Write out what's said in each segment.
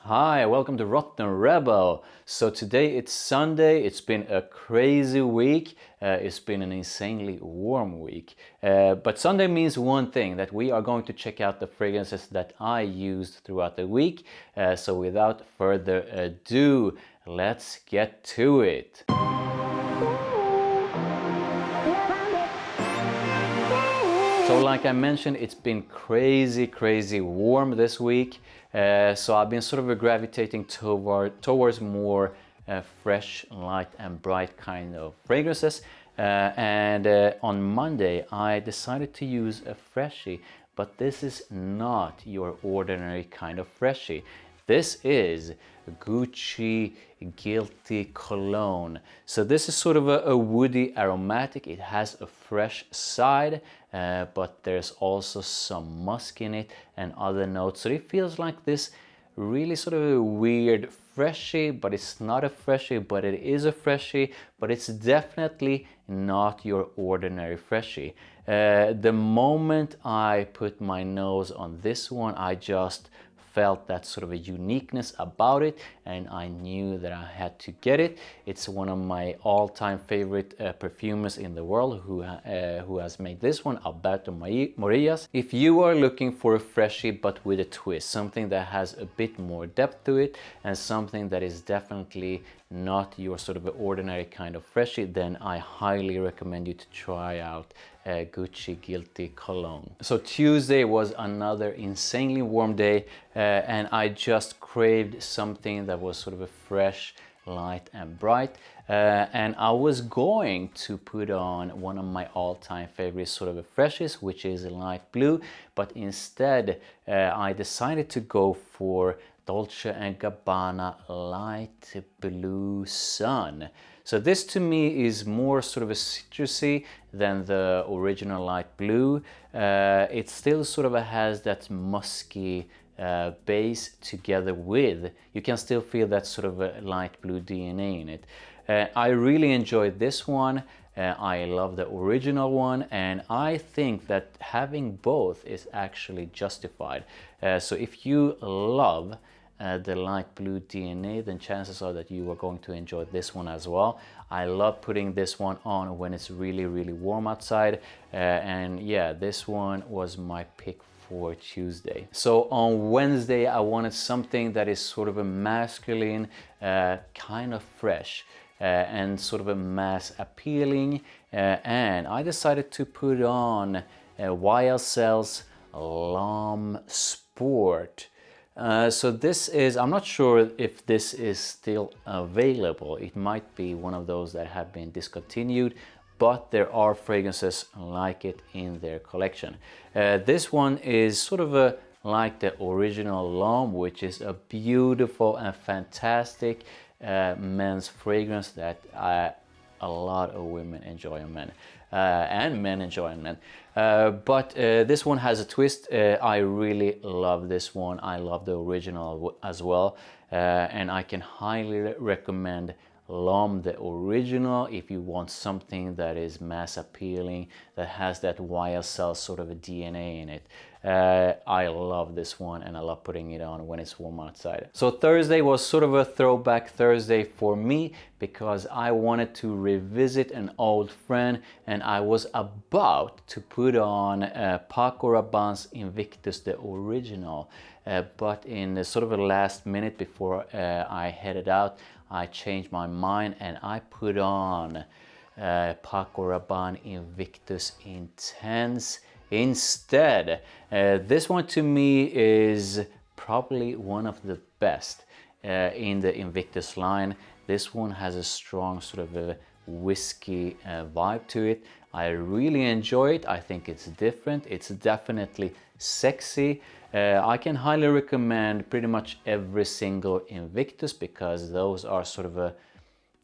Hi, welcome to Rotten Rebel. So today it's Sunday. It's been a crazy week. It's been an insanely warm week. But Sunday means one thing, that we are going to check out the fragrances that I used throughout the week. So without further ado, let's get to it. So like I mentioned, it's been crazy warm this week. So I've been sort of gravitating towards more fresh, light and bright kind of fragrances. And on Monday I decided to use a freshie, but this is not your ordinary kind of freshie. This is Gucci Guilty Cologne. So this is sort of a woody aromatic. It has a fresh side, but there's also some musk in it and other notes. So it feels like this really sort of a weird freshie, but it's not a freshie, but it is a freshie, but it's definitely not your ordinary freshie. The moment I put my nose on this one, I just felt that sort of a uniqueness about it, and I knew that I had to get it. It's one of my all-time favorite perfumers in the world who has made this one, Alberto Morillas. If you are looking for a freshie but with a twist, something that has a bit more depth to it and something that is definitely not your sort of ordinary kind of freshie, then I highly recommend you to try out Gucci Guilty Cologne. So Tuesday was another insanely warm day, and I just craved something that was sort of a fresh, light and bright, and I was going to put on one of my all-time favorite sort of a freshies, which is light blue, but instead I decided to go for Dolce & Gabbana Light Blue Sun. So this to me is more sort of a citrusy than the original light blue. It still sort of has that musky base together with, you can still feel that sort of a light blue DNA in it. I really enjoyed this one. I love the original one, and I think that having both is actually justified. So if you love the light blue DNA, then chances are that you are going to enjoy this one as well. I love putting this one on when it's really warm outside, and yeah, this one was my pick for Tuesday. So on Wednesday I wanted something that is sort of a masculine, kind of fresh, and sort of a mass appealing, and I decided to put on YSL's L'Homme Sport. So this is, I'm not sure if this is still available. It might be one of those that have been discontinued, but there are fragrances like it in their collection. This one is sort of like the original L'Homme, which is a beautiful and fantastic men's fragrance that a lot of women enjoy on men, and men enjoy on men. But this one has a twist. I really love this one. I love the original as well, and I can highly recommend L'Homme, the original, if you want something that is mass appealing, that has that YSL sort of a DNA in it. I love this one, and I love putting it on when it's warm outside. So Thursday was sort of a throwback Thursday for me, because I wanted to revisit an old friend, and I was about to put on Paco Rabanne's Invictus, the original, but in the sort of a last minute before I headed out, I changed my mind and I put on Paco Rabanne Invictus Intense instead. This one to me is probably one of the best in the Invictus line. This one has a strong sort of a whiskey vibe to it. I really enjoy it. I think it's different. It's definitely sexy. I can highly recommend pretty much every single Invictus, because those are sort of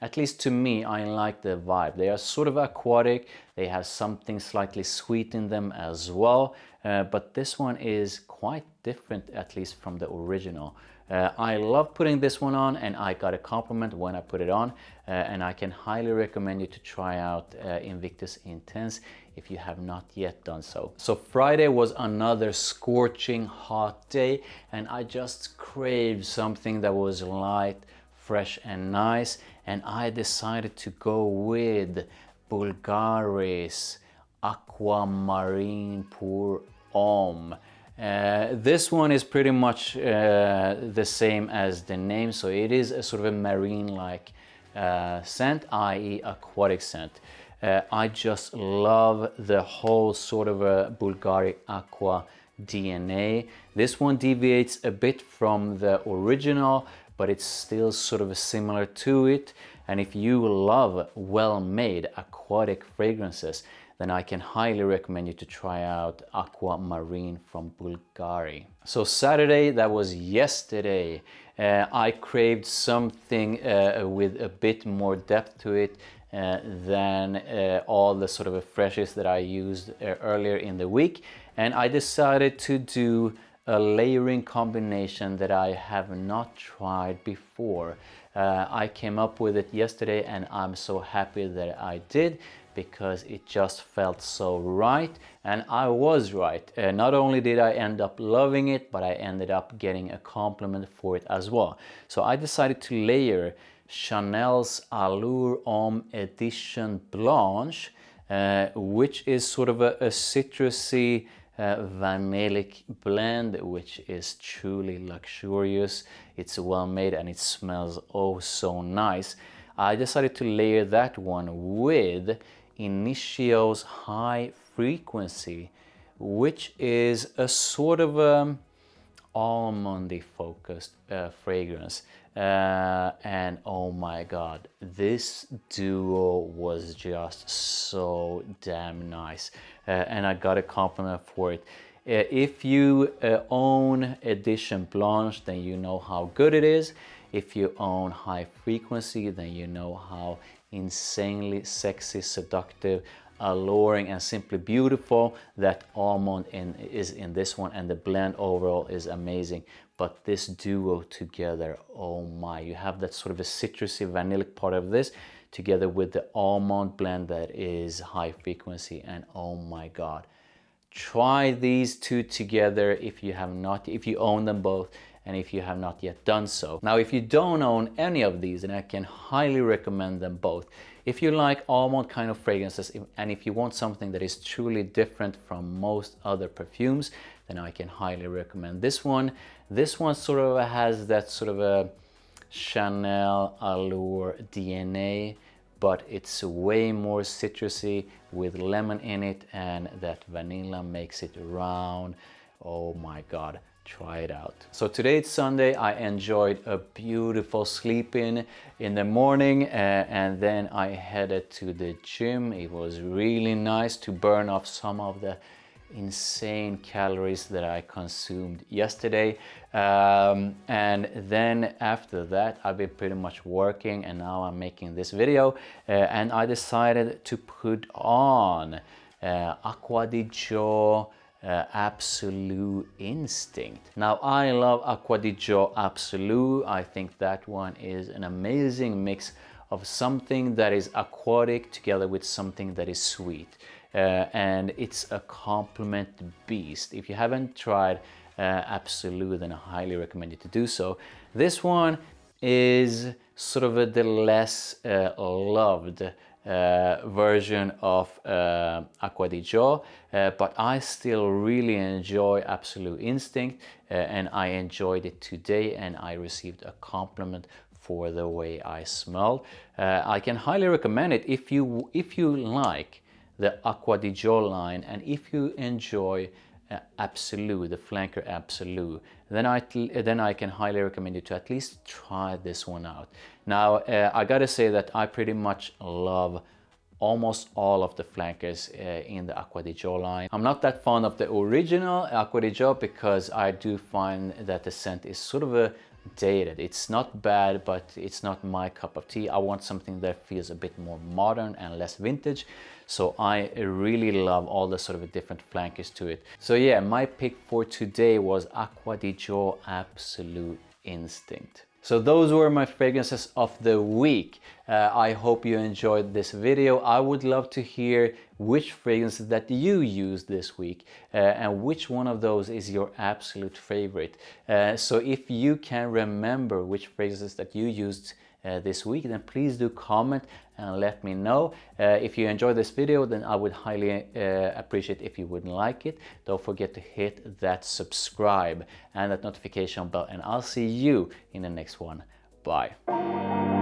at least to me, I like the vibe. They are sort of aquatic. They have something slightly sweet in them as well. But this one is quite different, at least from the original. I love putting this one on, and I got a compliment when I put it on, and I can highly recommend you to try out Invictus Intense if you have not yet done so. So Friday was another scorching hot day, and I just craved something that was light, fresh and nice, and I decided to go with BVLGARI's AQUA Marine Pour Homme. This one is pretty much the same as the name, so it is a sort of a marine-like scent, i.e. aquatic scent. I just love the whole sort of a BVLGARI AQUA DNA. This one deviates a bit from the original, but it's still sort of similar to it. And if you love well-made aquatic fragrances, then I can highly recommend you to try out AQUA Marine from BVLGARI. So Saturday, that was yesterday, I craved something with a bit more depth to it than all the sort of freshes that I used earlier in the week. And I decided to do a layering combination that I have not tried before. I came up with it yesterday, and I'm so happy that I did, because it just felt so right, and I was right. Not only did I end up loving it, but I ended up getting a compliment for it as well. So I decided to layer Chanel's Allure Homme Edition Blanche, which is sort of a citrusy vanillic blend, which is truly luxurious. It's well made and it smells oh so nice. I decided to layer that one with INITIO's High Frequency, which is a sort of almondy focused fragrance. And oh my god, this duo was just so damn nice, and I got a compliment for it. If you own Edition Blanche, then you know how good it is. If you own High Frequency, then you know how insanely sexy, seductive, alluring, and simply beautiful that almond is in this one, and the blend overall is amazing. But this duo together, oh my, you have that sort of a citrusy vanillic part of this together with the almond blend that is High Frequency, and oh my god, try these two together if you have not, if you own them both, and if you have not yet done so. Now, if you don't own any of these, then I can highly recommend them both. If you like almond kind of fragrances, and if you want something that is truly different from most other perfumes, then I can highly recommend this one. This one sort of has that sort of a Chanel Allure DNA, but it's way more citrusy with lemon in it, and that vanilla makes it round. Oh my god, try it out. So today it's Sunday. I enjoyed a beautiful sleep in the morning, and then I headed to the gym. It was really nice to burn off some of the insane calories that I consumed yesterday, and then after that I've been pretty much working, and now I'm making this video, and I decided to put on Acqua di Gio Absolu Instinct. Now, I love Acqua di Gio Absolu. I think that one is an amazing mix of something that is aquatic together with something that is sweet, and it's a compliment beast. If you haven't tried Absolu, then I highly recommend you to do so. This one is sort of the less loved version of Acqua di Gio, but I still really enjoy Absolu Instinct, and I enjoyed it today, and I received a compliment for the way I smelled. I can highly recommend it if you like the Acqua di Gio line, and if you enjoy Absolu, the flanker Absolu, then I can highly recommend you to at least try this one out. Now, I gotta say that I pretty much love almost all of the flankers in the Acqua di Gio line. I'm not that fond of the original Acqua di Gio because I do find that the scent is sort of dated. It's not bad, but it's not my cup of tea. I want something that feels a bit more modern and less vintage. So I really love all the sort of different flankers to it. So yeah, my pick for today was Acqua di Gio Absolu instinct. So those were my fragrances of the week. I hope you enjoyed this video. I would love to hear which fragrances that you used this week and which one of those is your absolute favorite. So if you can remember which fragrances that you used this week, then please do comment and let me know. If you enjoyed this video, then I would highly appreciate if you would like it. Don't forget to hit that subscribe and that notification bell, and I'll see you in the next one. Bye.